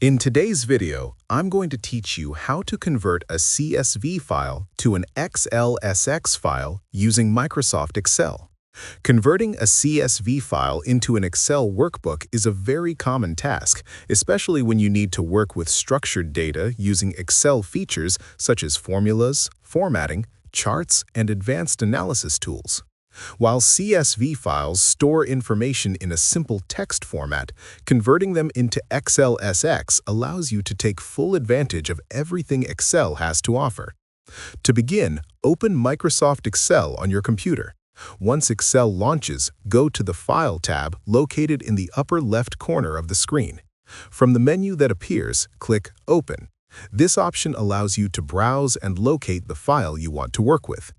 In today's video, I'm going to teach you how to convert a CSV file to an XLSX file using Microsoft Excel. Converting a CSV file into an Excel workbook is a very common task, especially when you need to work with structured data using Excel features such as formulas, formatting, charts, and advanced analysis tools. While CSV files store information in a simple text format, converting them into XLSX allows you to take full advantage of everything Excel has to offer. To begin, open Microsoft Excel on your computer. Once Excel launches, go to the File tab located in the upper left corner of the screen. From the menu that appears, click Open. This option allows you to browse and locate the file you want to work with.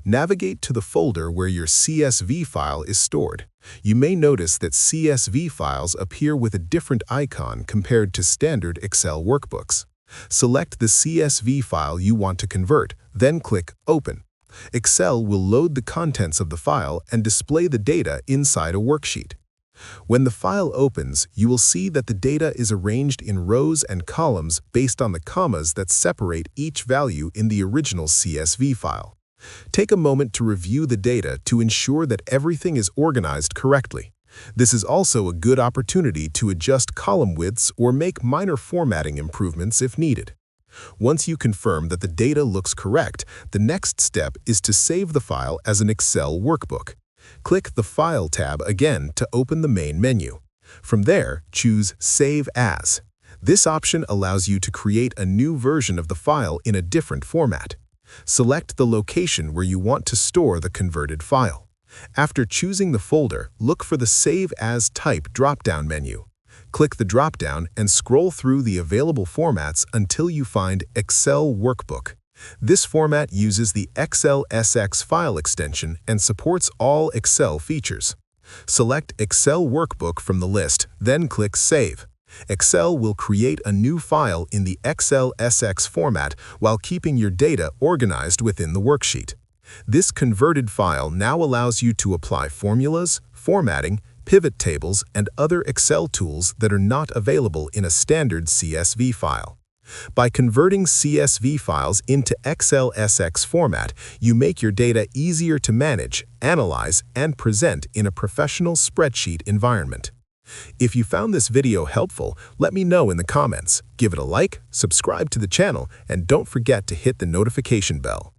Navigate to the folder where your CSV file is stored. You may notice that CSV files appear with a different icon compared to standard Excel workbooks. Select the CSV file you want to convert, then click Open. Excel will load the contents of the file and display the data inside a worksheet. When the file opens, you will see that the data is arranged in rows and columns based on the commas that separate each value in the original CSV file. Take a moment to review the data to ensure that everything is organized correctly. This is also a good opportunity to adjust column widths or make minor formatting improvements if needed. Once you confirm that the data looks correct, the next step is to save the file as an Excel workbook. Click the File tab again to open the main menu. From there, choose Save As. This option allows you to create a new version of the file in a different format. Select the location where you want to store the converted file. After choosing the folder, look for the Save As Type drop-down menu. Click the drop-down and scroll through the available formats until you find Excel Workbook. This format uses the XLSX file extension and supports all Excel features. Select Excel Workbook from the list, then click Save. Excel will create a new file in the XLSX format while keeping your data organized within the worksheet. This converted file now allows you to apply formulas, formatting, pivot tables, and other Excel tools that are not available in a standard CSV file. By converting CSV files into XLSX format, you make your data easier to manage, analyze, and present in a professional spreadsheet environment. If you found this video helpful, let me know in the comments. Give it a like, subscribe to the channel, and don't forget to hit the notification bell.